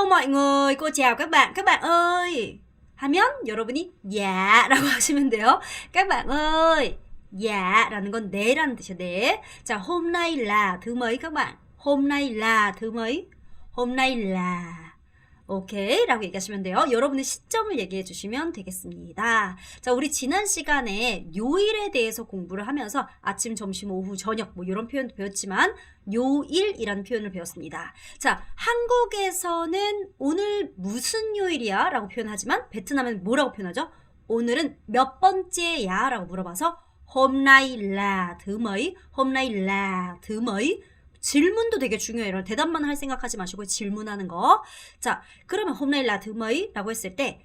mọi người, cô chào các bạn ơi. 하면 여러분이 야라고 하시면 돼요. các bạn ơi, 야라는 건 네라는 뜻이에요. 네. 자, hôm nay là thứ mấy các bạn? hôm nay là thứ mấy? hôm nay là 오케이 라고 얘기하시면 돼요. 여러분의 시점을 얘기해 주시면 되겠습니다. 자, 우리 지난 시간에 요일에 대해서 공부를 하면서 아침, 점심, 오후, 저녁 뭐 이런 표현도 배웠지만 요일이라는 표현을 배웠습니다. 자, 한국에서는 오늘 무슨 요일이야? 라고 표현하지만 베트남은 뭐라고 표현하죠? 오늘은 몇 번째야? 라고 물어봐서 hôm nay là thứ mấy? hôm nay là thứ mấy? 질문도 되게 중요해요. 대답만 할 생각하지 마시고 질문하는 거. 자, 그러면 hôm nay là thứ mấy? 라고 했을 때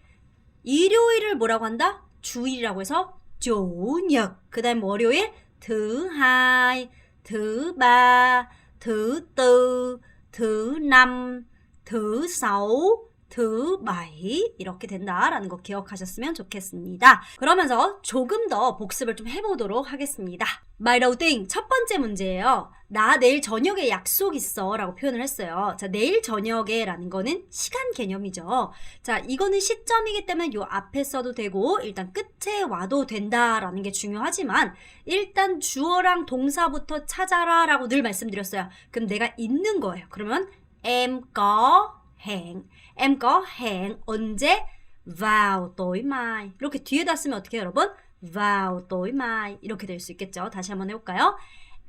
일요일을 뭐라고 한다? 주일이라고 해서 chủ nhật. 그 다음 월요일 thứ hai, thứ ba, thứ tư, thứ năm, thứ sáu, thứ bảy 이렇게 된다라는 거 기억하셨으면 좋겠습니다. 그러면서 조금 더 복습을 좀 해보도록 하겠습니다. 말 đầu tiên 첫 번째 문제예요. 나 내일 저녁에 약속 있어 라고 표현을 했어요. 자, 내일 저녁에 라는 거는 시간 개념이죠. 자, 이거는 시점이기 때문에 요 앞에 써도 되고 일단 끝에 와도 된다라는 게 중요하지만 일단 주어랑 동사부터 찾아라 라고 늘 말씀드렸어요. 그럼 내가 있는 거예요. 그러면 em có hẹn. em có hẹn 언제? vào tối mai. 이렇게 뒤에다 쓰면 어떻게 해요, 여러분? vào tối mai 이렇게 될 수 있겠죠. 다시 한번 해볼까요?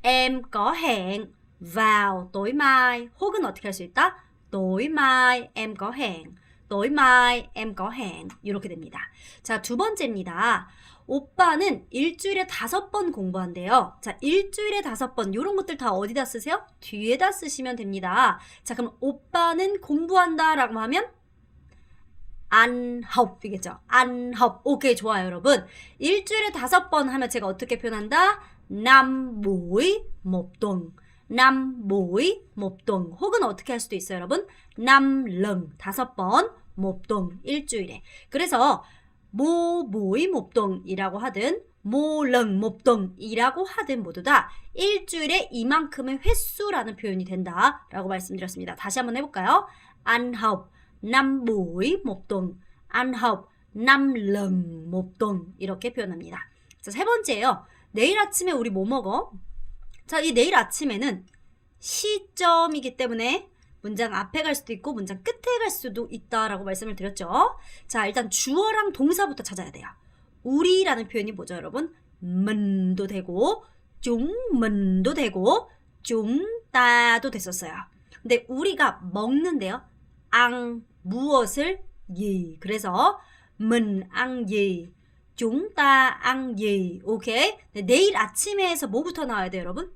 em có hẹn vào tối mai. 혹은 어떻게 할 수 있다? tối mai em có hẹn. tối mai em có hẹn. 이렇게 됩니다. 자, 두 번째입니다. 오빠는 일주일에 5번 공부한대요. 자, 일주일에 5번 이런 것들 다 어디다 쓰세요? 뒤에다 쓰시면 됩니다. 자, 그럼 오빠는 공부한다 라고 하면 ăn học 이겠죠. ăn học. 오케이, 좋아요, 여러분. 일주일에 5번 하면 제가 어떻게 표현한다? năm buổi một tuần. năm buổi một tuần. 혹은 어떻게 할 수도 있어요, 여러분? năm lần 5번 một tuần 일주일에. 그래서 모 buổi một tuần 이라고 하든 모 lần một tuần 이라고 하든 모두 다 일주일에 이만큼의 횟수라는 표현이 된다라고 말씀드렸습니다. 다시 한번 해볼까요? ăn học 5 buổi một tuần, ăn học 5 lần một tuần 이렇게 표현합니다. 자, 세 번째예요. 내일 아침에 우리 뭐 먹어? 자, 이 내일 아침에는 시점이기 때문에 문장 앞에 갈 수도 있고 문장 끝에 갈 수도 있다라고 말씀을 드렸죠. 자, 일단 주어랑 동사부터 찾아야 돼요. 우리라는 표현이 뭐죠, 여러분? mình 도 되고 chúng mình 도 되고 chúng ta도 됐었어요. 근데 우리가 먹는데요. ăn 무엇을? gì. 그래서 mình ăn gì? chúng ta ăn gì? 오케이? 내일 아침에서 뭐부터 나와야 돼요, 여러분?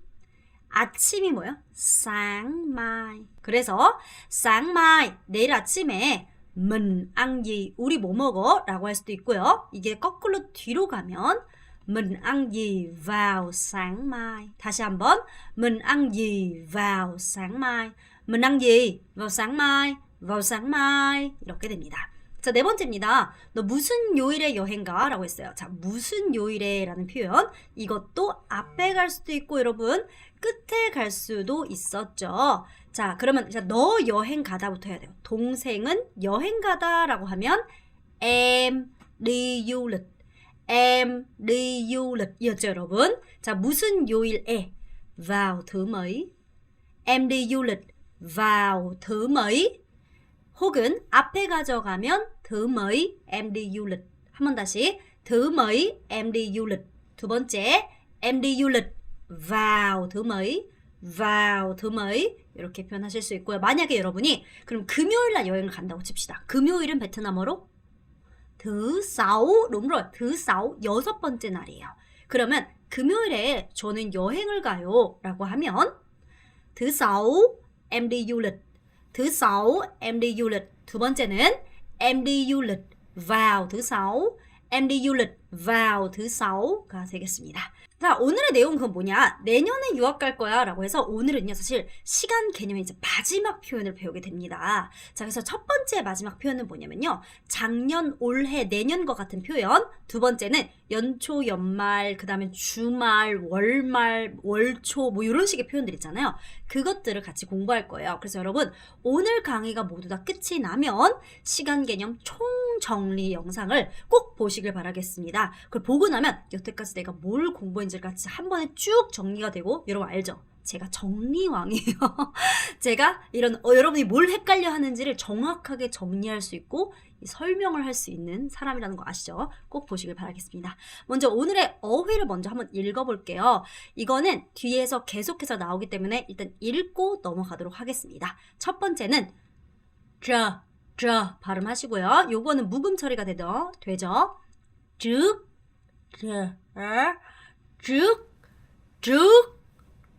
아침이 뭐예요? sáng mai. 그래서 sáng mai, 내일 아침에 mình ăn gì? 우리 뭐 먹어? 라고 할 수도 있고요. 이게 거꾸로 뒤로 가면 mình ăn gì vào sáng mai. 다시 한번 mình ăn gì vào sáng mai. mình ăn gì vào sáng mai. vào sáng mai 이렇게 됩니다. 자, 네 번째입니다. 너 무슨 요일에 여행 가? 라고 했어요. 자, 무슨 요일에 라는 표현. 이것도 앞에 갈 수도 있고 여러분 끝에 갈 수도 있었죠. 자, 그러면 너 여행 가다부터 해야 돼요. 동생은 여행 가다 라고 하면 em đi du lịch. em đi du lịch 이었죠, 여러분. 자, 무슨 요일에? vào thứ mấy. em đi du lịch vào thứ mấy. 혹은 앞에 가져가면 thứ mấy em đi du lịch. 한 번 다시 thứ mấy em đi du lịch. 두 번째 em đi du lịch vào thứ mấy. vào thứ mấy 이렇게 표현하실 수 있고요. 만약에 여러분이 그럼 금요일날 여행을 간다고 칩시다. 금요일은 베트남어로 thứ sáu. đúng rồi, thứ sáu 6번째 날이에요. 그러면 금요일에 저는 여행을 가요 라고 하면 thứ sáu em đi du lịch. thứ sáu em đi du lịch. 두 번째는 em đi du lịch vào thứ sáu. em đi du lịch vào thứ sáu 가 되겠습니다. 자, 오늘의 내용은 그건 뭐냐? 내년에 유학 갈 거야 라고 해서 오늘은요, 사실 시간 개념의 이제 마지막 표현을 배우게 됩니다. 자, 그래서 첫 번째 마지막 표현은 뭐냐면요. 작년, 올해, 내년과 같은 표현. 두 번째는 연초, 연말, 그 다음에 주말, 월말, 월초, 뭐 이런 식의 표현들 있잖아요. 그것들을 같이 공부할 거예요. 그래서 여러분, 오늘 강의가 모두 다 끝이 나면 시간 개념 총정리 영상을 꼭 보시길 바라겠습니다. 그걸 보고 나면 여태까지 내가 뭘 공부했는지 같이 한 번에 쭉 정리가 되고, 여러분 알죠? 제가 정리왕이에요. 제가 이런 여러분이 뭘 헷갈려 하는지를 정확하게 정리할 수 있고 설명을 할 수 있는 사람이라는 거 아시죠? 꼭 보시길 바라겠습니다. 먼저 오늘의 어휘를 먼저 한번 읽어볼게요. 이거는 뒤에서 계속해서 나오기 때문에 일단 읽고 넘어가도록 하겠습니다. 첫 번째는 저 발음하시고요. 요거는 묵음 처리가 되죠. 쭉,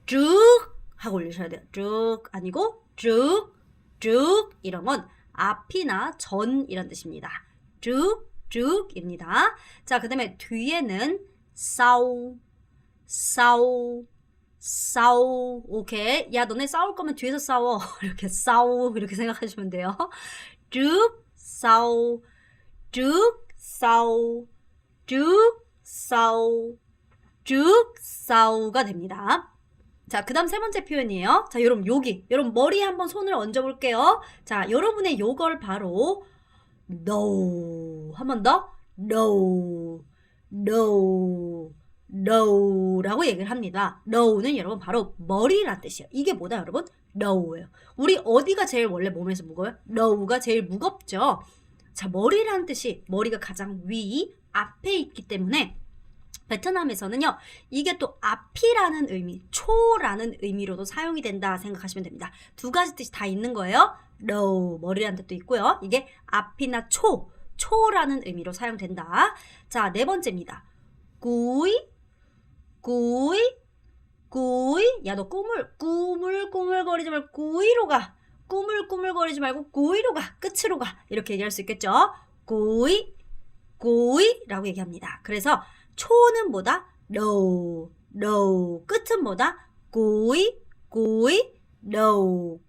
쭉 하고 올리셔야 돼요. 쭉 아니고 쭉 이런 건 앞이나 전 이란 뜻입니다. 쭉입니다. 자, 그 다음에 뒤에는 싸우. 오케이. 야, 너네 싸울 거면 뒤에서 싸워. 이렇게 싸우. 이렇게 생각하시면 돼요. 쭉 싸우가 됩니다. 자, 그 다음 세 번째 표현이에요. 자, 여러분 여러분 머리에 한번 손을 얹어 볼게요. 자, 여러분의 요걸 바로 no. 한 번 더. no 라고 얘기를 합니다. no는 여러분 바로 머리란 뜻이에요. 이게 뭐다 여러분? no예요. 우리 어디가 제일 원래 몸에서 무거워요? no가 제일 무겁죠. 자, 머리란 뜻이 머리가 가장 앞에 있기 때문에 베트남에서는요, 이게 또 앞이라는 의미, 초라는 의미로도 사용이 된다 생각하시면 됩니다. 두 가지 뜻이 다 있는 거예요. no, 머리라는 뜻도 있고요. 이게 앞이나 초라는 의미로 사용된다. 자, 네 번째입니다. 꾸이. 야, 너 꾸물거리지 말고 꾸이로 가. 꾸물거리지 말고 꾸이로 가. 끝으로 가. 이렇게 얘기할 수 있겠죠. 꾸이라고 얘기합니다. 그래서 초는 뭐다? no. 끝은 뭐다? 꾸이, no.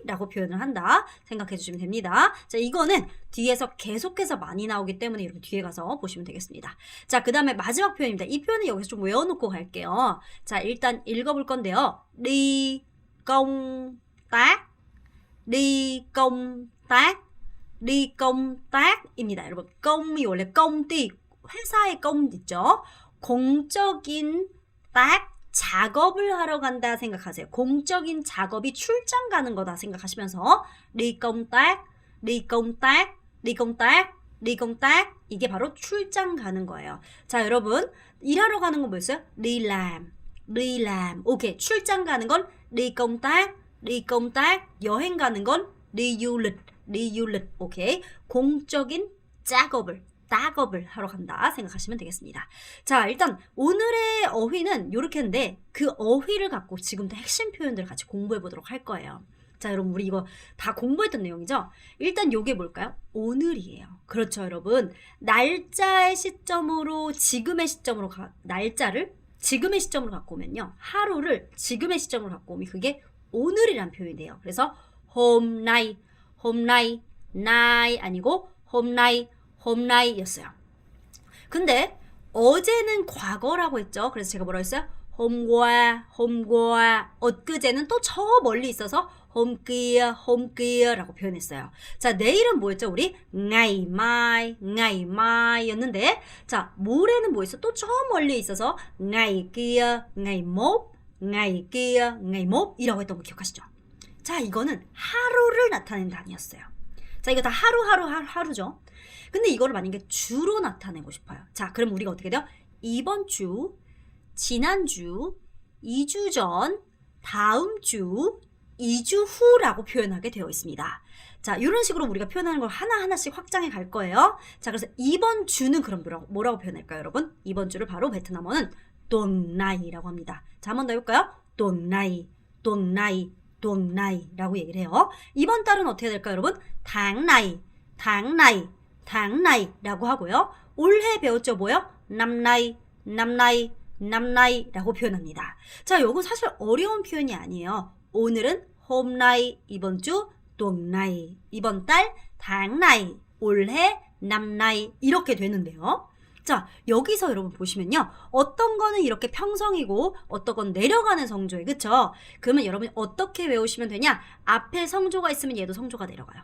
라고 표현을 한다 생각해 주시면 됩니다. 자, 이거는 뒤에서 계속해서 많이 나오기 때문에 여러분 뒤에 가서 보시면 되겠습니다. 자, 그 다음에 마지막 표현입니다. 이 표현은 여기서 좀 외워놓고 갈게요. 자, 일단 읽어볼 건데요. đi công tác 입니다. 여러분, công 이 원래 công ty, 회사의 công 있죠? 공적인 작업을 하러 간다 생각하세요. 공적인 작업이 출장 가는 거다 생각하시면서 đi công tác 이게 바로 출장 가는 거예요. 자, 여러분, 일하러 가는 건 뭐였어요? đi làm. 오케이. 출장 가는 건 đi công tác. 여행 가는 건 đi du lịch. 오케이. 공적인 작업을 하러 간다 생각하시면 되겠습니다. 자, 일단 오늘의 어휘는 이렇게 했는데 그 어휘를 갖고 지금부터 핵심 표현들을 같이 공부해 보도록 할 거예요. 자, 여러분, 우리 이거 다 공부했던 내용이죠? 일단 요게 뭘까요? 오늘이에요. 그렇죠, 여러분. 날짜의 시점으로 지금의 시점으로 날짜를 지금의 시점으로 갖고 오면요. 하루를 지금의 시점으로 갖고 오면 그게 오늘이란 표현이 돼요. 그래서 hôm nay 아니고 hôm nay 였어요. 근데 어제는 과거라고 했죠. 그래서 제가 뭐라고 했어요? hôm qua. 엊그제는 또 저 멀리 있어서 hôm kia 라고 표현했어요. 자, 내일은 뭐였죠? 우리 ngày mai 였는데, 자, 모레는 뭐 있어? 또 저 멀리 있어서 ngày kia, ngày mốt 이라고 했던 거 기억하시죠? 자, 이거는 하루를 나타낸 단위였어요. 자, 이거 다 하루죠. 근데 이거를 만약에 주로 나타내고 싶어요. 자, 그럼 우리가 어떻게 돼요? 이번 주, 지난주, 2주 전, 다음 주, 2주 후라고 표현하게 되어 있습니다. 자, 이런 식으로 우리가 표현하는 걸 하나하나씩 확장해 갈 거예요. 자, 그래서 이번 주는 그럼 뭐라고 표현할까요, 여러분? 이번 주를 바로 베트남어는 tuần nai라고 합니다. 자, 한 번 더 해볼까요? tuần nai라고 얘기를 해요. 이번 달은 어떻게 될까요, 여러분? tháng này 라고 하고요. 올해 배웠죠, 뭐요? năm nay, năm nay, năm nay라고 표현합니다. 자, 요거 사실 어려운 표현이 아니에요. 오늘은 hôm nay, 이번 주 tuần này, 이번 달 tháng này, 올해 năm nay 이렇게 되는데요. 자, 여기서 여러분 보시면요. 어떤 거는 이렇게 평성이고 어떤 건 내려가는 성조예요. 그쵸? 그러면 여러분이 어떻게 외우시면 되냐? 앞에 성조가 있으면 얘도 성조가 내려가요.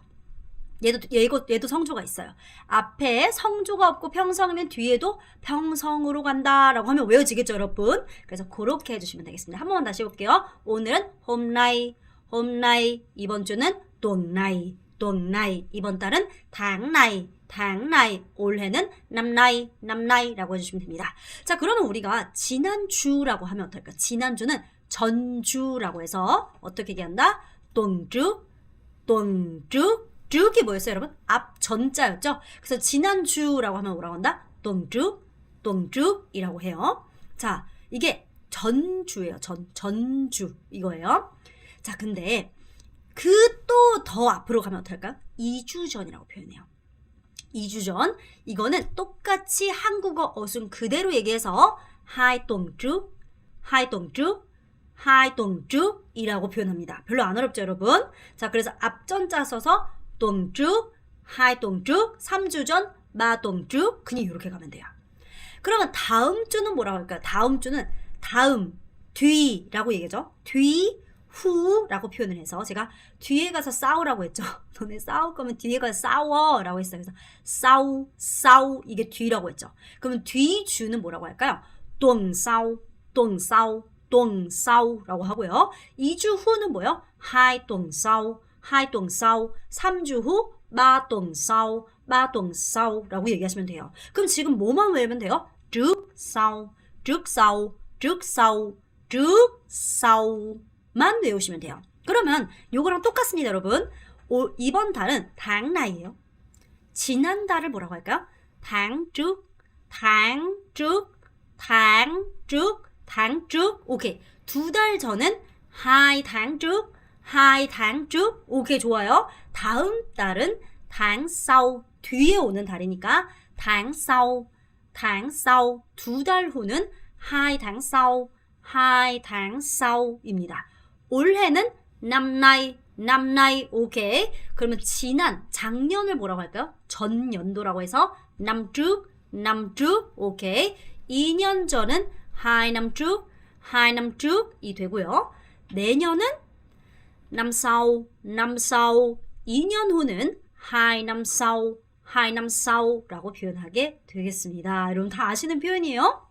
얘도 성조가 있어요. 앞에 성조가 없고 평성이면 뒤에도 평성으로 간다라고 하면 외워지겠죠, 여러분? 그래서 그렇게 해주시면 되겠습니다. 한 번만 다시 해볼게요. 오늘은 hôm nay, hôm nay, 이번 주는 tuần này, tuần này, 이번 달은 tháng này, tháng này, 올해는 năm nay, năm nay라고 해주시면 됩니다. 자, 그러면 우리가 지난주라고 하면 어떨까요? 지난주는 전주라고 해서 어떻게 얘기한다? tuần trước, tuần trước, 쭉이 뭐였어요, 여러분? 앞 전자였죠? 그래서 지난주라고 하면 뭐라고 한다? tuần trước, tuần trước 이라고 해요. 자, 이게 전주예요. 전주 이거예요. 자, 근데 그 또 더 앞으로 가면 어떨까요? 2주 전이라고 표현해요. 2주 전. 이거는 똑같이 한국어 어순 그대로 얘기해서 hai tuần trước, hai tuần trước, hai tuần trước 이라고 표현합니다. 별로 안 어렵죠, 여러분? 자, 그래서 앞전자 써서 tuần trước, hai tuần trước, 3주 전, ba tuần trước 그냥 이렇게 가면 돼요. 그러면 다음 주는 뭐라고 할까요? 다음 주는 다음, 뒤라고 얘기하죠. 뒤, 후라고 표현을 해서 제가 뒤에 가서 싸우라고 했죠. 너네 싸울 거면 뒤에 가서 싸워라고 했어요. 그래서 싸우 이게 뒤라고 했죠. 그러면 뒤 주는 뭐라고 할까요? tuần sau, tuần sau, tuần sau라고 하고요. 2주 후는 뭐요? hai tuần sau, hai tuần sau, 3주 후, ba tuần sau, ba tuần sau라고 얘기하시면 돼요. 그럼 지금 뭐만 외우면 돼요? trước sau, trước sau, trước sau, trước sau만 외우시면 돼요. 그러면 요거랑 똑같습니다, 여러분. 이번 달은 tháng nay예요. 지난달을 뭐라고 할까요? tháng trước, tháng trước, tháng trước, tháng trước. 오케이. 2달 전은 hai tháng trước, hai tháng trước. 오케이, 좋아요. 다음 달은 tháng sau, 뒤에 오는 달이니까 tháng sau, tháng sau. 2달 후는 hai tháng sau, hai tháng sau입니다. 올해는 năm nay, năm nay. 오케이. 그러면 지난, 작년을 뭐라고 할까요? 전년도라고 해서 năm trước, năm trước. 오케이. 2년 전은 hai năm trước, hai năm trước 이 되고요. 내년은 năm sau, năm sau. 2년 후는 hai năm sau, hai năm sau라고 표현하게 되겠습니다. 여러분 다 아시는 표현이에요?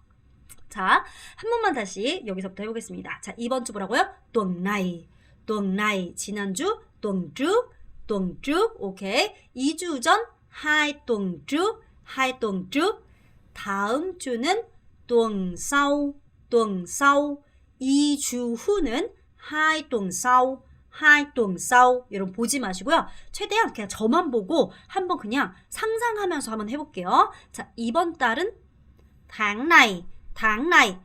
자, 한 번만 다시 여기서부터 해보겠습니다. 자, 이번 주 뭐라고요? tuần này, tuần này. 지난주 tuần trước, tuần trước. 오케이. 2주 전 hai tuần trước, hai tuần trước. 다음 주는 tuần sau, tuần sau. 2주 후는 hai tuần sau, hai tuần sau. 여러분 보지 마시고요. 최대한 그냥 저만 보고 한번 그냥 상상하면서 한번 해볼게요. 자, 이번 달은 tháng này, tháng này.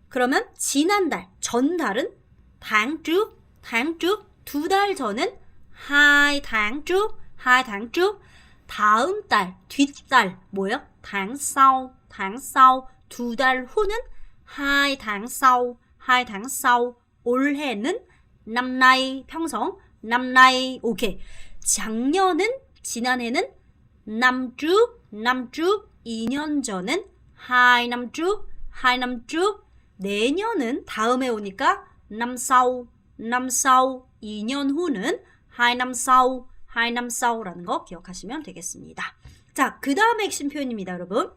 그러면 지난달, 전달은 tháng trước, tháng trước. 2달 전은 hai tháng trước, hai tháng trước. 다음 달, 뒷달 뭐예요? tháng sau, tháng sau. 2달 후는 hai tháng sau, hai tháng sau. 올해는 năm nay, 평성, năm nay. 오케이. 작년은, 지난해는 năm trước, năm trước. 2년 전은 hai năm trước, hai năm trước. 내년은 다음에 오니까 năm sau, năm sau. 2년 후는 hai năm sau, hai năm sau라는 거 기억하시면 되겠습니다. 자, 그 다음에 핵심 표현입니다, 여러분.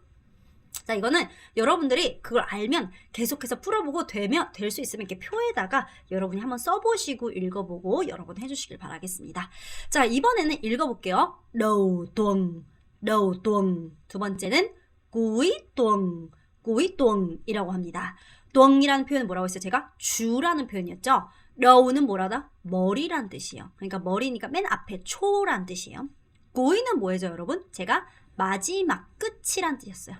자, 이거는 여러분들이 그걸 알면 계속해서 풀어보고 될 수 있으면 이렇게 표에다가 여러분이 한번 써보시고 읽어보고 여러 번 해주시길 바라겠습니다. 자, 이번에는 읽어볼게요. đầu tuần, đầu tuần. 두 번째는 cuối tuần, cuối tuần 이라고 합니다. tuần 이라는 표현은 뭐라고 했어요? 제가 주라는 표현이었죠. đầu 는 뭐라다? 머리란 뜻이에요. 그러니까 머리니까 맨 앞에 초란 뜻이에요. cuối 는 뭐예요, 여러분? 제가 마지막, 끝이란 뜻이었어요.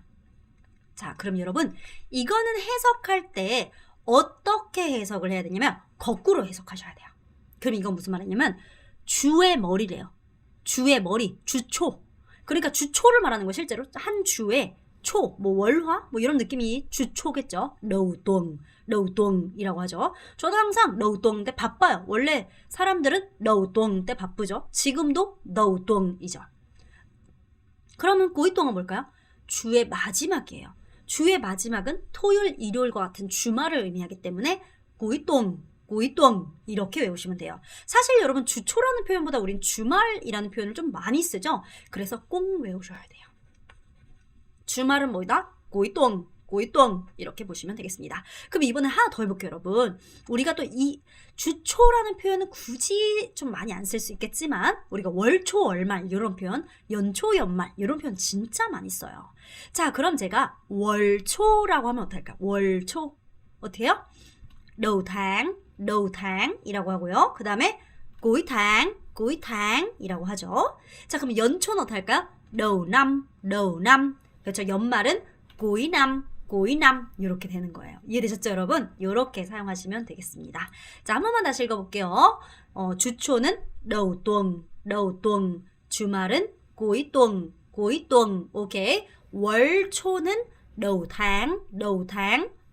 자, 그럼 여러분 이거는 해석할 때 어떻게 해석을 해야 되냐면 거꾸로 해석하셔야 돼요. 그럼 이건 무슨 말이냐면 주의 머리래요. 주의 머리, 주초. 그러니까 주초를 말하는 거 실제로 한 주에 초, 뭐 월화 뭐 이런 느낌이 주초겠죠. đầu tuần 이라고 하죠. 저도 항상 đầu tuần 때 바빠요. 원래 사람들은 đầu tuần 때 바쁘죠. 지금도 đầu tuần 이죠. 그러면 cuối tuần 뭘까요? 주의 마지막이에요. 주의 마지막은 토요일, 일요일과 같은 주말을 의미하기 때문에 cuối tuần 이렇게 외우시면 돼요. 사실 여러분 주초라는 표현보다 우린 주말이라는 표현을 좀 많이 쓰죠. 그래서 꼭 외우셔야 돼요. 주말은 뭐다? cuối tuần 이렇게 보시면 되겠습니다. 그럼 이번에 하나 더 해볼게요, 여러분. 우리가 또 이 주초라는 표현은 굳이 좀 많이 안 쓸 수 있겠지만 우리가 월초, 월말 이런 표현, 연초, 연말 이런 표현 진짜 많이 써요. 자, 그럼 제가 월초라고 하면 어떨까? 월초 어떻게 해요? đầu tháng 이라고 하고요. 그 다음에 cuối tháng 이라고 하죠. 자, 그럼 연초는 어떻게 할까요? đầu năm. 그렇죠. 연말은 cuối năm 이렇게 되는 거예요. 이해되셨죠, 여러분? 이렇게 사용하시면 되겠습니다. 자, 한 번만 다시 읽어볼게요. 주초는 đầu tuần, 주말은 cuối tuần, 오케이. 월초는 đầu tháng,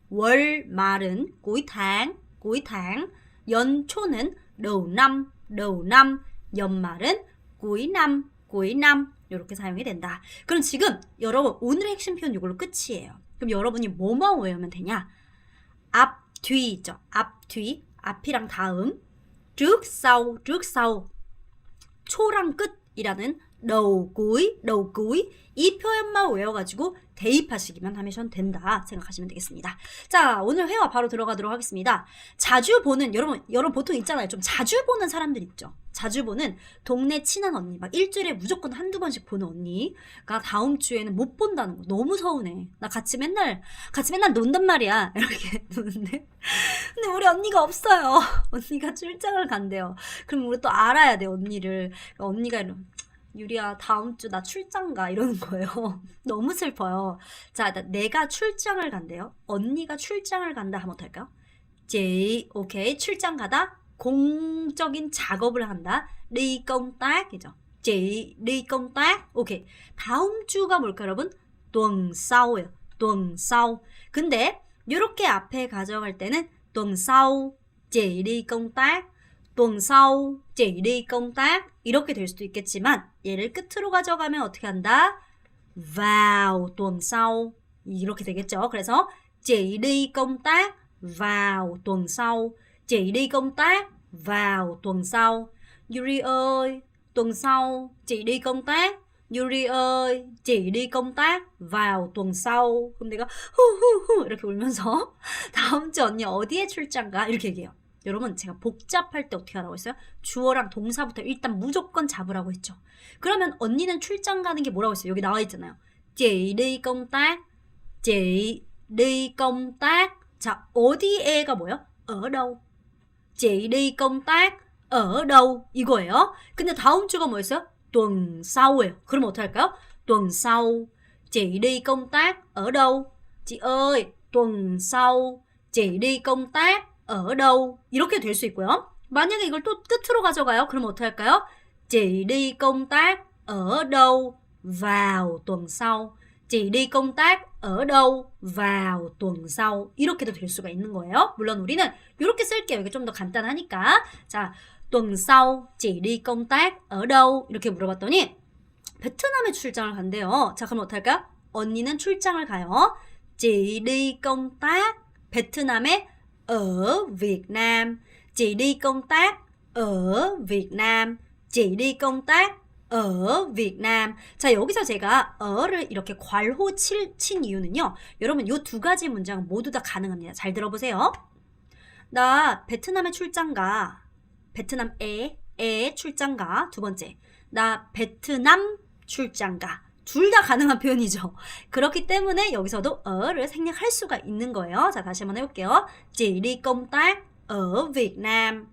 월말은 cuối tháng, 연초는 đầu năm, 연말은 cuối năm 이렇게 사용이 된다. 그럼 지금 여러분 오늘의 핵심 표현 이걸로 끝이에요. 그럼 여러분이 뭐만 외우면 되냐? 앞, 뒤 있죠. 앞, 뒤, 앞이랑 다음, trước, sau, 초랑 끝이라는 đầu cuối 이 표현만 외워가지고 대입하시기만 하면 된다 생각하시면 되겠습니다. 자, 오늘 회화 바로 들어가도록 하겠습니다. 자주 보는 여러분 보통 있잖아요. 좀 자주 보는 사람들 있죠. 자주 보는 동네 친한 언니, 막 일주일에 무조건 한두 번씩 보는 언니가 다음 주에는 못 본다는 거 너무 서운해. 나 같이 맨날 논단 말이야. 이렇게 노는데 근데 우리 언니가 없어요. 언니가 출장을 간대요. 그럼 우리 또 알아야 돼, 언니를. 언니가 이런, 유리야 다음 주 나 출장 가 이러는 거예요. 너무 슬퍼요. 자, 내가 출장을 간대요. 언니가 출장을 간다 하면 어떨까요? 오케이. 출장 가다, 공적인 작업을 한다. đi công tác 이죠. đi công tác. 오케이. 다음 주가 뭘까요, 여러분? tuần sau예요. tuần sau. 근데 이렇게 앞에 가져갈 때는 tuần sau chị đi công tác, tuần sau chị đi công tác 이렇게 될 수도 있겠지만 얘를 끝으로 가져가면 어떻게 한다? vào tuần sau 이렇게 되겠죠. 그래서 chị đi công tác vào tuần sau, chị đi công tác vào tuần sau. Yuri ơi, tuần sau chị đi công tác. Yuri ơi, chị đi công tác vào tuần sau. 그럼 내가 후후후 이렇게 울면서 다음 주 언니 어디에 출장 가? 이렇게 얘기해요. 여러분, 제가 복잡할 때 어떻게 하라고 했어요? 주어랑 동사부터 일단 무조건 잡으라고 했죠. 그러면 언니는 출장 가는 게 뭐라고 했어요? 여기 나와 있잖아요. chị đi công tác, chị đi công tác. 자, 어디에가 뭐예요? ở đâu. chị đi công tác ở đâu 이거예요. 근데 다음 주가 뭐였어요? tuần sau예요. 그럼 어떻게 할까요? tuần sau chị đi công tác ở đâu. chị ơi, tuần sau chị đi công tác ở đâu 이렇게 될 수 있고요. 만약에 이걸 또 끝으로 가져가요. 그럼 어떻게 할까요? chị đi công tác ở đâu vào tuần sau. chị đi công tác ở đâu vào tuần sau 이렇게도 될 수가 있는 거예요. 물론 우리는 이렇게 쓸게요. 이게 좀 더 간단하니까. 자, tuần sau chị đi công tác ở đâu 이렇게 물어봤더니 베트남에 출장을 간대요. 자, 그럼 어떻게 할까요? 언니는 출장을 가요. chị đi công tác 베트남에 ở Việt Nam. chị đi công tác ở Việt Nam. chị đi công tác ở Việt Nam. 자, 여기서 제가 어를 이렇게 괄호 친 이유는요. 여러분, 이 두 가지 문장은 모두 다 가능합니다. 잘 들어보세요. 나 베트남에 출장 가. 베트남에 출장 가. 두 번째, 나 베트남 출장 가. 둘 다 가능한 표현이죠. 그렇기 때문에 여기서도 어를 생략할 수가 있는 거예요. 자, 다시 한번 해볼게요. chị đi công tác ở Việt Nam.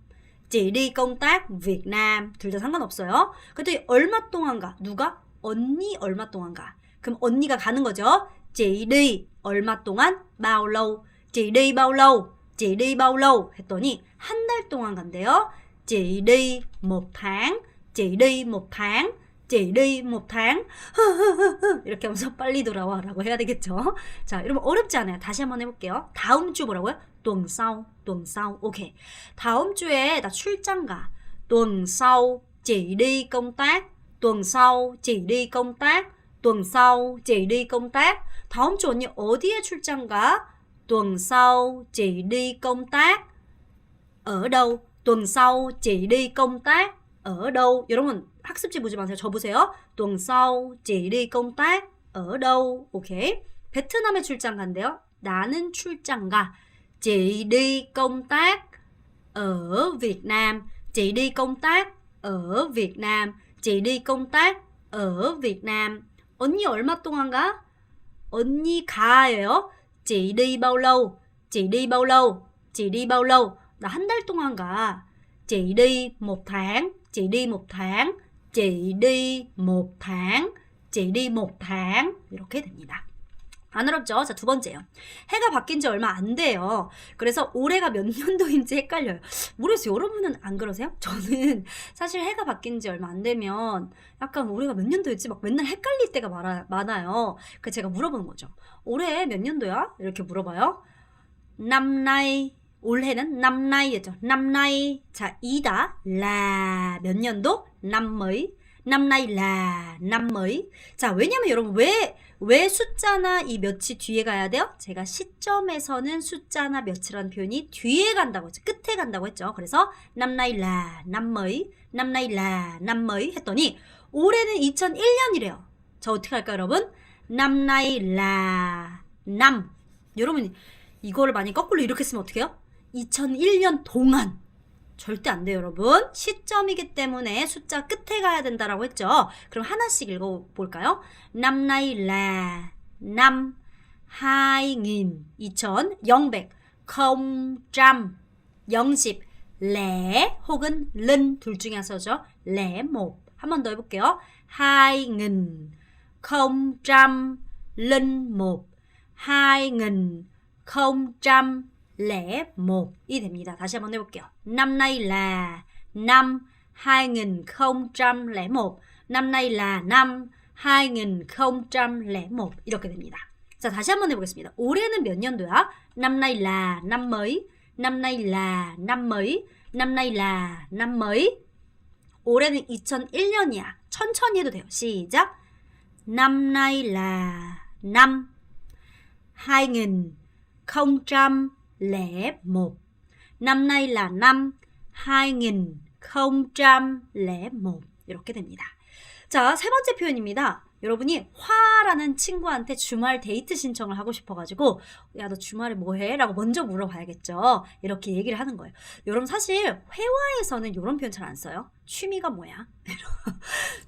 chị đi công tác Việt Nam. 둘 다 상관없어요. 그랬더니 얼마 동안 가? 누가? 언니 얼마 동안 가? 그럼 언니가 가는 거죠. chị đi 얼마 동안? bao lâu? chị đi bao lâu? chị đi bao lâu? 했더니 한 달 동안 간대요. chị đi một tháng. chị đi một tháng. chỉ đi một tháng. 이렇게 하면서 빨리 돌아와 라고 해야 되겠죠. 자, 여러분 어렵지 않아요. 다시 한번 해볼게요. 다음 주 뭐라고요? tuần sau, tuần sau. 오케이. 다음 주에 나 출장 가. tuần sau chỉ đi công tác. tuần sau chỉ đi công tác. tuần sau chỉ đi công tác. 다음 주 언니 어디에 출장 가? tuần sau chỉ đi công tác. ở đâu? tuần sau chỉ đi công tác. ở đâu? 여러분 학습지 보지 마세요. 저 보세요. tuần sau chỉ đi công tác. ở đâu? 오케이. 베트남에 출장 간대요. 나는 출장 가. Chị đi công tác ở Việt Nam. Chị đi công tác ở Việt Nam. Chị đi công tác ở Việt Nam. 언니 얼마 동안 가? 언니 가예요. Chị đi bao lâu? Chị đi bao lâu? Chị đi bao lâu? 나 한 달 동안 가. Chị đi một tháng. Chị đi một tháng. Chị đi một tháng. Chị đi một tháng. 이렇게 됩니다. 안 어렵죠? 자, 두 번째요. 해가 바뀐 지 얼마 안 돼요. 그래서 올해가 몇 년도인지 헷갈려요. 모르겠어요. 여러분은 안 그러세요? 저는 사실 해가 바뀐 지 얼마 안 되면 약간 올해가 몇 년도였지? 막 맨날 헷갈릴 때가 많아요. 그래서 제가 물어보는 거죠. 올해 몇 년도야? 이렇게 물어봐요. năm nay, 올해는 năm nay였죠. năm nay. 자, 이다. là 몇 년도? năm mới. năm nay là năm mới. 자, 왜냐면 여러분 왜 숫자나 이 몇이 뒤에 가야 돼요? 제가 시점에서는 숫자나 몇이라는 표현이 뒤에 간다고 했죠. 끝에 간다고 했죠. 그래서 năm nay là năm mới. năm nay là năm mới 했더니 올해는 2001년이래요. 자, 어떻게 할까요, 여러분? năm nay là năm. 여러분 이거를 많이 거꾸로 이렇게 쓰면 어떻게 해요? 2001년 동안. 절대 안 돼요, 여러분. 시점이기 때문에 숫자 끝에 가야 된다라고 했죠. 그럼 하나씩 읽어볼까요? năm nay là năm 2000, 2000, 000, 010, lẻ 혹은 른 둘 중에 하나죠. lẻ một. 한 번 더 해볼게요. 2000, 001, 2000, 01이 됩니다. 다시 한번 해볼게요. năm nay là năm 2001. năm nay là năm 2001. 이렇게 됩니다. 자, 다시 한번 해보겠습니다. 올해는 몇 년도야? năm nay là năm mới. năm nay là năm mới. năm nay là năm mới. 올해는 2001년이야. 천천히 해도 돼요. 시작. năm nay là năm 2001. năm nay là năm 2001. 이렇게 됩니다. 자, 세 번째 표현입니다. 여러분이 화라는 친구한테 주말 데이트 신청을 하고 싶어가지고 야, 너 주말에 뭐해? 라고 먼저 물어봐야겠죠. 이렇게 얘기를 하는 거예요. 여러분 사실 회화에서는 이런 표현 잘 안 써요. 취미가 뭐야?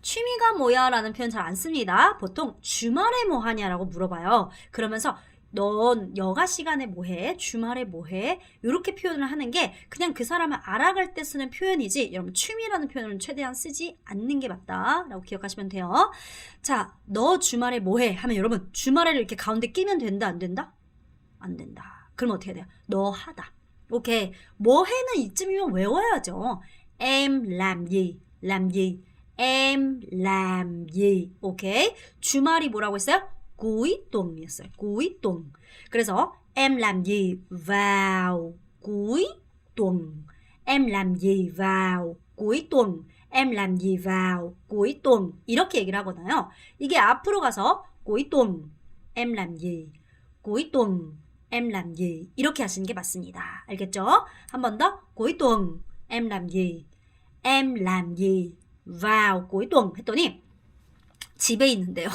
취미가 뭐야? 라는 표현 잘 안 씁니다. 보통 주말에 뭐 하냐라고 물어봐요. 그러면서 넌 여가 시간에 뭐해? 주말에 뭐해? 이렇게 표현을 하는 게 그냥 그 사람을 알아갈 때 쓰는 표현이지 여러분 취미라는 표현은 최대한 쓰지 않는 게 맞다라고 기억하시면 돼요. 자, 너 주말에 뭐해? 하면 여러분 주말에를 이렇게 가운데 끼면 된다 안 된다? 안 된다. 그럼 어떻게 해야 돼요? 너 하다. 오케이. 뭐해는 이쯤이면 외워야죠. em làm gì? làm gì? em làm gì? 오케이. 주말이 뭐라고 했어요? cuối tuần,이었어요. cuối tuần. 그래서 em làm gì vào cuối tuần. em làm gì vào cuối tuần. em làm gì vào cuối tuần. 이렇게 얘기를 하거든요. 이게 앞으로 가서 cuối tuần em làm gì. cuối tuần em làm gì. 이렇게 하시는 게 맞습니다. 알겠죠? 한 번 더. cuối tuần em làm gì. em làm gì vào cuối tuần 했더니 집에 있는데요.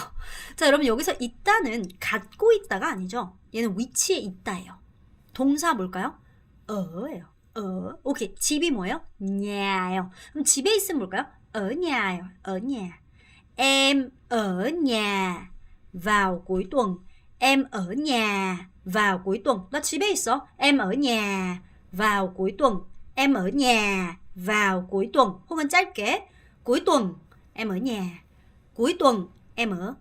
자, 여러분 여기서 있다는 갖고 있다가 아니죠. 얘는 위치에 있다예요. 동사 뭘까요? 어예요. 오케이. 집이 뭐예요? nhà 예요. 그럼 집에 있으면 뭘까요? ở nhà,요. ở nhà. Em ở nhà vào cuối tuần. Em ở nhà vào cuối tuần. 나 집에 있어. Em ở nhà vào cuối tuần. Em ở nhà vào cuối tuần. 혹은 짧게 cuối tuần em ở nhà. cuối tuần em ở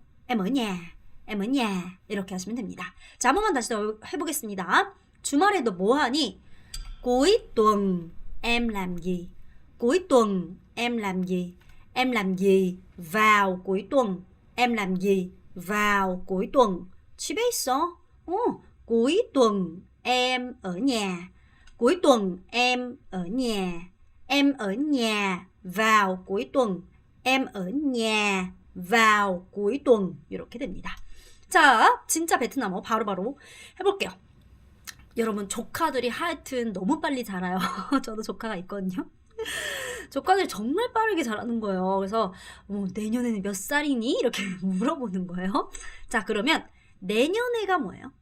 nhà. em ở nhà. 이렇게 하시면 됩니다. 자, 한 번만 다시 더 해보겠습니다. 주말에 너 뭐 하니? cuối tuần em làm gì? cuối tuần em làm gì? Em làm gì vào cuối tuần? Em làm gì vào cuối tuần? 집에 있어. cuối tuần em ở nhà. cuối tuần em ở nhà. Em ở nhà vào cuối tuần. Em ở nhà vào cuối tuần. 이렇게 됩니다. 자, 진짜 베트남어 바로바로 해볼게요. 여러분 조카들이 하여튼 너무 빨리 자라요. 저도 조카가 있거든요. 조카들이 정말 빠르게 자라는 거예요. 그래서 내년에는 몇 살이니? 이렇게 물어보는 거예요. 자, 그러면 내년에가 뭐예요?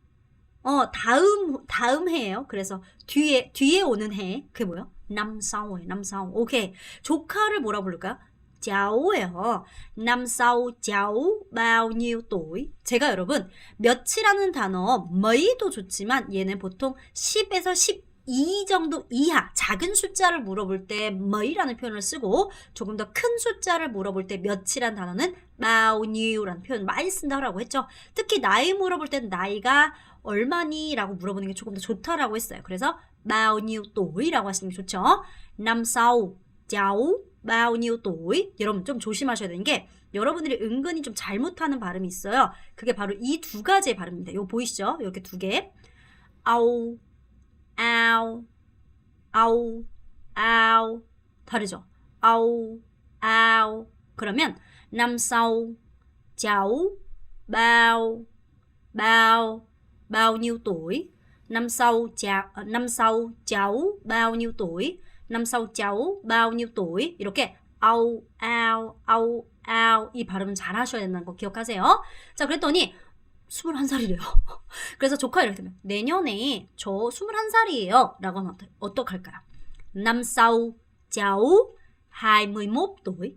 다음 해예요. 그래서 뒤에 오는 해 그게 뭐예요? năm sau예요. năm sau. 오케이. 조카를 뭐라 부를까요? cháu예요. năm sau cháu bao nhiêu tuổi? 제가 여러분 몇이라는 단어 mấy 도 좋지만 얘는 보통 10에서 12 정도 이하 작은 숫자를 물어볼 때 mấy 라는 표현을 쓰고 조금 더 큰 숫자를 물어볼 때 몇이라는 단어는 bao nhieu라는 표현 많이 쓴다고 했죠. 특히 나이 물어볼 때는 나이가 얼마니? 라고 물어보는 게 조금 더 좋다라고 했어요. 그래서 bao nhiêu tuổi 라고 하시는 게 좋죠. năm sau cháu bao nhiêu tuổi? 여러분 좀 조심하셔야 되는 게 여러분들이 은근히 좀 잘못하는 발음이 있어요. 그게 바로 이 두 가지의 발음입니다. 이거 보이시죠? 이렇게 두 개. 아우, 아우, 아우, 아우. 다르죠? 아우, 아우. 그러면 năm sau cháu bao nhiêu tuổi? Năm sau cháu bao nhiêu tuổi? năm sau cháu bao nhiêu tuổi? 이렇게 아우, 아우, 아우, 아우 이 발음 잘 하셔야 된다는 거 기억하세요. 자, 그랬더니 21살이래요. 그래서 조카 이렇게 되면 내년에 저 21살이에요 라고 하면 어떡할까요? năm sau cháu 21 tuổi.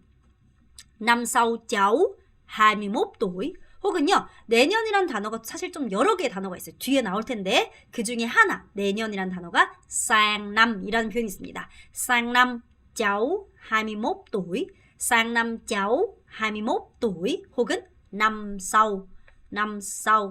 năm sau cháu 21 tuổi. 혹은요, 내년이란 단어가 사실 좀 여러 개의 단어가 있어요. 뒤에 나올 텐데 그 중에 하나, 내년이란 단어가 sang năm 이라는 표현이 있습니다. sang năm cháu 21 tuổi, sang năm cháu 21 tuổi 혹은 năm sau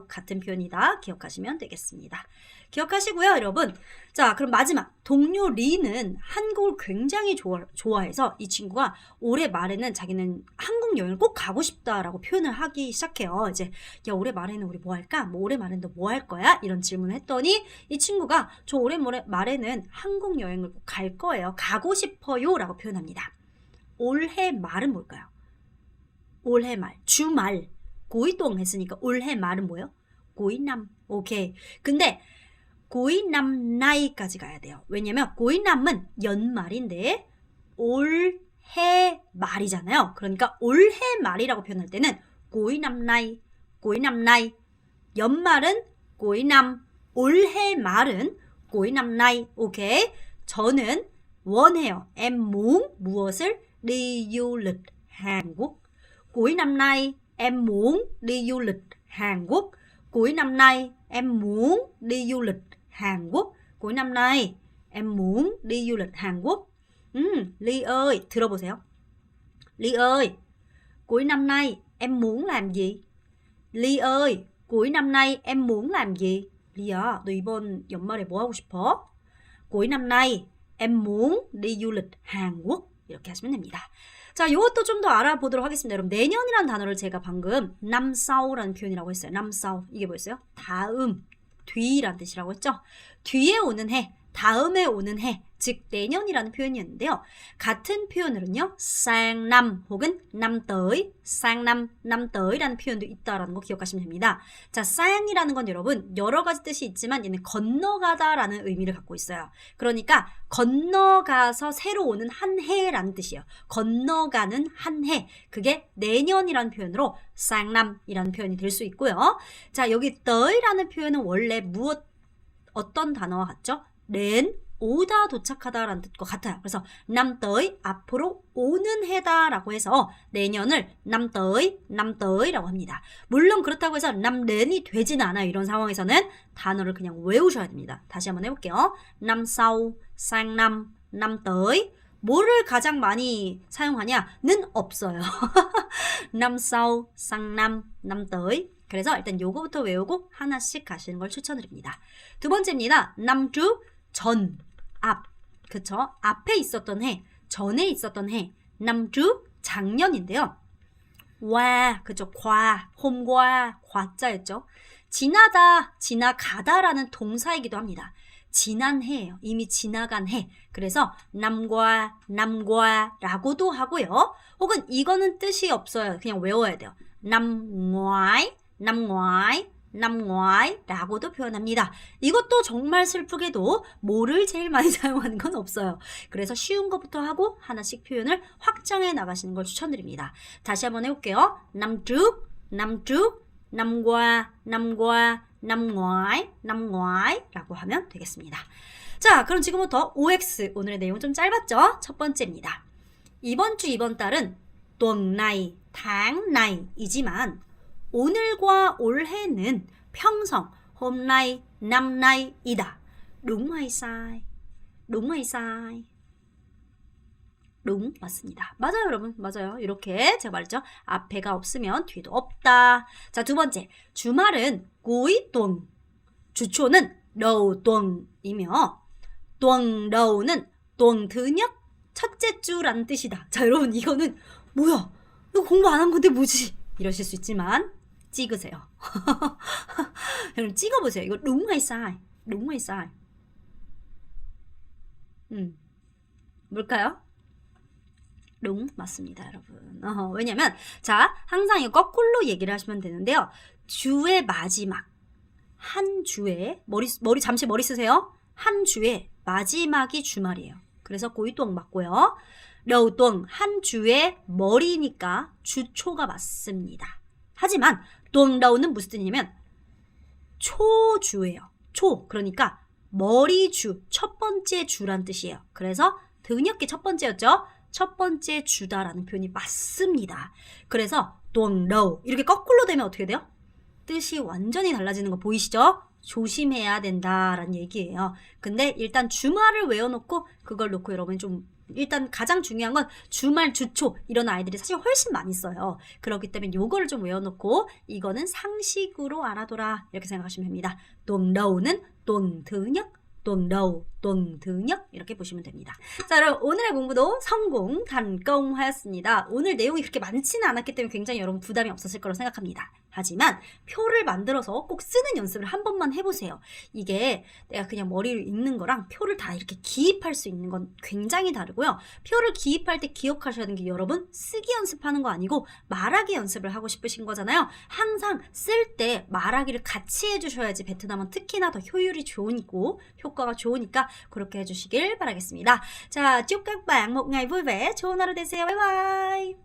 같은 표현이다. 기억하시면 되겠습니다. 기억하시고요, 여러분. 자, 그럼 마지막. 동료 리는 한국을 굉장히 좋아해서 이 친구가 올해 말에는 자기는 한국 여행을 꼭 가고 싶다라고 표현을 하기 시작해요. 이제 야, 올해 말에는 우리 뭐 할까? 뭐 올해 말에는 너 뭐 할 거야? 이런 질문을 했더니 이 친구가 저 올해 말에는 한국 여행을 꼭 갈 거예요. 가고 싶어요 라고 표현합니다. 올해 말은 뭘까요? 올해 말, 주말. 고이동 했으니까 올해 말은 뭐예요? 고이남. 오케이. 근데 고이남 나이까지 가야 돼요. 왜냐면 고이남은 연말인데 올해 말이잖아요. 그러니까 올해 말이라고 표현할 때는 고이남 나이. 연말은 고이남, 올해 말은 고이남 나이. 오케이. 저는 원해요. em muốn 무엇을? đi du lịch Hàn Quốc. cuối năm nay em muốn đi du lịch Hàn Quốc. cuối năm nay em muốn đi du lịch Hàn Quốc. cuối năm nay em muốn đi du lịch Hàn Quốc. Ly ơi, 들어보세요. Ly ơi, cuối năm nay em muốn làm gì? Ly ơi, cuối năm nay em muốn làm gì? 리야, 너 이번 연말에 뭐 하고 싶어? cuối năm nay em muốn đi du lịch Hàn Quốc. 이렇게 하시면 됩니다. 자, 이것도 좀 더 알아보도록 하겠습니다. 여러분, 내년이라는 단어를 제가 방금 năm sau라는 표현이라고 했어요. năm sau. 이게 뭐였어요? 다음, 뒤라는 뜻이라고 했죠? 뒤에 오는 해, 다음에 오는 해, 즉 내년이라는 표현이었는데요. 같은 표현으로는요. sang năm 혹은 năm tới, sang năm, năm tớ이라는 표현도 있다라는 거 기억하시면 됩니다. 자, sang이라는 건 여러분 여러 가지 뜻이 있지만 얘는 건너가다라는 의미를 갖고 있어요. 그러니까 건너가서 새로 오는 한 해라는 뜻이에요. 건너가는 한 해. 그게 내년이라는 표현으로 sang năm 이라는 표현이 될 수 있고요. 자, 여기 tới 라는 표현은 원래 어떤 단어와 같죠? 렌, 오다, 도착하다라는 뜻과 같아요. 그래서 năm tới, 앞으로 오는 해다라고 해서 내년을 năm tới 라고 합니다. 물론 그렇다고 해서 năm den이 되지는 않아요. 이런 상황에서는 단어를 그냥 외우셔야 됩니다. 다시 한번 해볼게요. năm sau, sang năm, năm tới. 뭐를 가장 많이 사용하냐는 없어요. năm sau, sang năm, năm tới. 그래서 일단 요거부터 외우고 하나씩 가시는 걸 추천드립니다. 두 번째입니다. năm trước, 전, 앞. 그쵸? 앞에 있었던 해, 전에 있었던 해. năm trước, 작년인데요. 와, 그죠? 과, hôm qua, 과자였죠. 지나다, 지나가다라는 동사이기도 합니다. 지난 해예요. 이미 지나간 해. 그래서 남과라고도 하고요. 혹은 이거는 뜻이 없어요. 그냥 외워야 돼요. 남과라고도 표현합니다. 이것도 정말 슬프게도 뭐를 제일 많이 사용하는 건 없어요. 그래서 쉬운 것부터 하고 하나씩 표현을 확장해 나가시는 걸 추천드립니다. 다시 한번 해볼게요. 남쪽, 남과, 남과라고 하면 되겠습니다. 자, 그럼 지금부터 OX, 오늘의 내용 좀 짧았죠? 첫 번째입니다. 이번 주, 이번 달은 tuần này, tháng nay이지만 오늘과 올해는 평성, hôm nay, năm nay이다. đúng hay sai? đúng hay sai? đúng, 맞습니다. 맞아요, 여러분. 맞아요. 이렇게 제가 말했죠. 앞에가 없으면 뒤에도 없다. 자, 두 번째. 주말은 cuối tuần. 주초는 đầu tuần 이며 tuần đầu 는 tuần thứ nhất, 첫째 주라는 뜻이다. 자, 여러분 이거는 뭐야? 이거 공부 안 한 건데 뭐지? 이러실 수 있지만 찍으세요. 여러분 찍어보세요. 이거 đúng hay sai? đúng hay sai? 뭘까요? đúng 맞습니다, 여러분. 왜냐면 자, 항상 이거 거꾸로 얘기를 하시면 되는데요. 주의 마지막, 한 주에 잠시 머리 쓰세요. 한 주의 마지막이 주말이에요. 그래서 고이동 맞고요. đầu tuần 한 주의 머리니까 주초가 맞습니다. 하지만 tuần đầu 는 무슨 뜻이냐면 초주예요. 초, 그러니까 머리주, 첫 번째 주란 뜻이에요. 그래서 등역기 첫 번째였죠. 첫 번째 주다라는 표현이 맞습니다. 그래서 tuần đầu 이렇게 거꾸로 되면 어떻게 돼요? 뜻이 완전히 달라지는 거 보이시죠? 조심해야 된다라는 얘기예요. 근데 일단 주말을 외워놓고 그걸 놓고 여러분이 좀 일단 가장 중요한 건 주말, 주초 이런 아이들이 사실 훨씬 많이 써요. 그렇기 때문에 요거를 좀 외워놓고 이거는 상식으로 알아둬라 이렇게 생각하시면 됩니다. tuần đầu 는 tuần thứ nhất, tuần đầu, tuần thứ nhất 이렇게 보시면 됩니다. 자, 여러분 오늘의 공부도 성공, 단công 하였습니다. 오늘 내용이 그렇게 많지는 않았기 때문에 굉장히 여러분 부담이 없었을 거라고 생각합니다. 하지만 표를 만들어서 꼭 쓰는 연습을 한 번만 해보세요. 이게 내가 그냥 머리를 읽는 거랑 표를 다 이렇게 기입할 수 있는 건 굉장히 다르고요. 표를 기입할 때 기억하셔야 하는 게 여러분 쓰기 연습하는 거 아니고 말하기 연습을 하고 싶으신 거잖아요. 항상 쓸 때 말하기를 같이 해주셔야지 베트남은 특히나 더 효율이 좋으니까 효과가 좋으니까 그렇게 해주시길 바라겠습니다. 자, chúc các bạn một ngày vui vẻ, 좋은 하루 되세요. 바이바이.